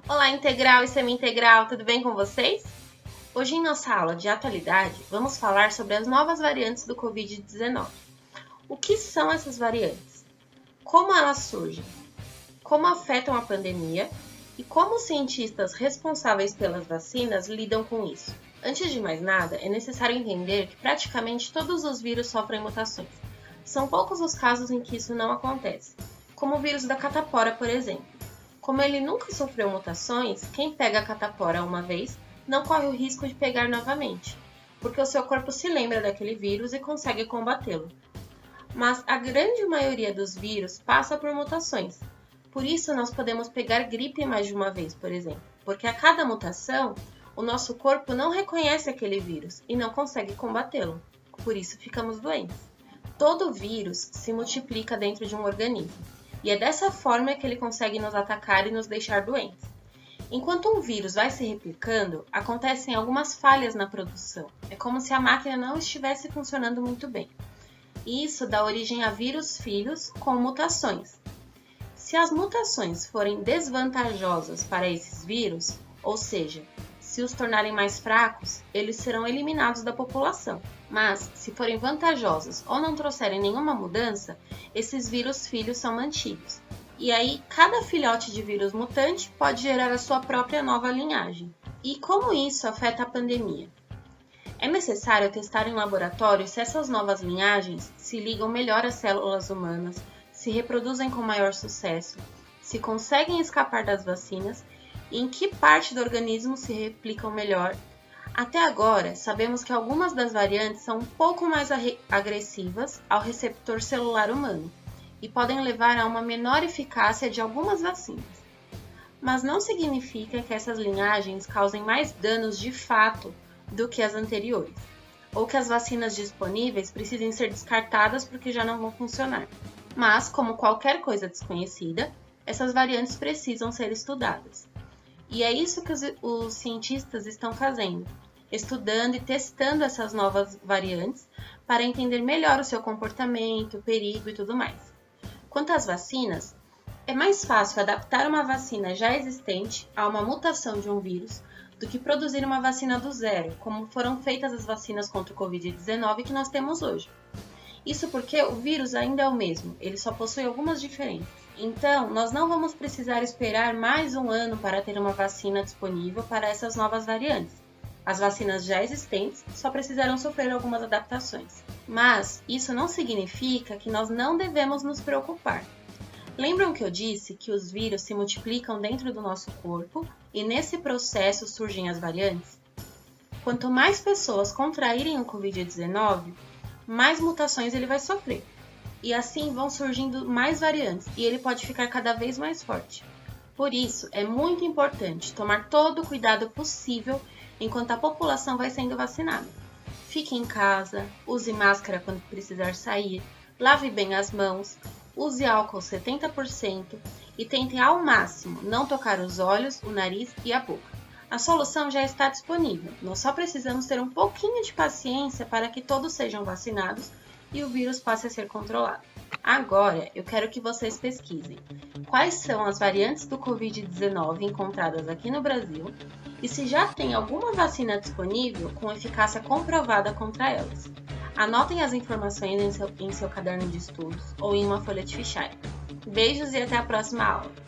Olá, integral e semi-integral, tudo bem com vocês? Hoje, em nossa aula de atualidade, vamos falar sobre as novas variantes do Covid-19. O que são essas variantes? Como elas surgem? Como afetam a pandemia? E como os cientistas responsáveis pelas vacinas lidam com isso? Antes de mais nada, é necessário entender que praticamente todos os vírus sofrem mutações. São poucos os casos em que isso não acontece, como o vírus da catapora, por exemplo. Como ele nunca sofreu mutações, quem pega a catapora uma vez não corre o risco de pegar novamente, porque o seu corpo se lembra daquele vírus e consegue combatê-lo. Mas a grande maioria dos vírus passa por mutações. Por isso, nós podemos pegar gripe mais de uma vez, por exemplo, porque a cada mutação, o nosso corpo não reconhece aquele vírus e não consegue combatê-lo. Por isso, ficamos doentes. Todo vírus se multiplica dentro de um organismo. E é dessa forma que ele consegue nos atacar e nos deixar doentes. Enquanto um vírus vai se replicando, acontecem algumas falhas na produção. É como se a máquina não estivesse funcionando muito bem. Isso dá origem a vírus filhos com mutações. Se as mutações forem desvantajosas para esses vírus, ou seja, se os tornarem mais fracos, eles serão eliminados da população. Mas, se forem vantajosas ou não trouxerem nenhuma mudança, esses vírus filhos são mantidos. E aí, cada filhote de vírus mutante pode gerar a sua própria nova linhagem. E como isso afeta a pandemia? É necessário testar em laboratório se essas novas linhagens se ligam melhor às células humanas, se reproduzem com maior sucesso, se conseguem escapar das vacinas e em que parte do organismo se replicam melhor. Até agora, sabemos que algumas das variantes são um pouco mais agressivas ao receptor celular humano e podem levar a uma menor eficácia de algumas vacinas. Mas não significa que essas linhagens causem mais danos de fato do que as anteriores, ou que as vacinas disponíveis precisem ser descartadas porque já não vão funcionar. Mas, como qualquer coisa desconhecida, essas variantes precisam ser estudadas. E é isso que os cientistas estão fazendo, estudando e testando essas novas variantes para entender melhor o seu comportamento, o perigo e tudo mais. Quanto às vacinas, é mais fácil adaptar uma vacina já existente a uma mutação de um vírus do que produzir uma vacina do zero, como foram feitas as vacinas contra o Covid-19 que nós temos hoje. Isso porque o vírus ainda é o mesmo, ele só possui algumas diferenças. Então, nós não vamos precisar esperar mais um ano para ter uma vacina disponível para essas novas variantes. As vacinas já existentes só precisarão sofrer algumas adaptações. Mas isso não significa que nós não devemos nos preocupar. Lembram que eu disse que os vírus se multiplicam dentro do nosso corpo e nesse processo surgem as variantes? Quanto mais pessoas contraírem o Covid-19, mais mutações ele vai sofrer. E assim vão surgindo mais variantes e ele pode ficar cada vez mais forte. Por isso, é muito importante tomar todo o cuidado possível enquanto a população vai sendo vacinada. Fique em casa, use máscara quando precisar sair, lave bem as mãos, use álcool 70% e tente ao máximo não tocar os olhos, o nariz e a boca. A solução já está disponível, nós só precisamos ter um pouquinho de paciência para que todos sejam vacinados e o vírus passe a ser controlado. Agora, eu quero que vocês pesquisem quais são as variantes do Covid-19 encontradas aqui no Brasil e se já tem alguma vacina disponível com eficácia comprovada contra elas. Anotem as informações em seu caderno de estudos ou em uma folha de fichário. Beijos e até a próxima aula!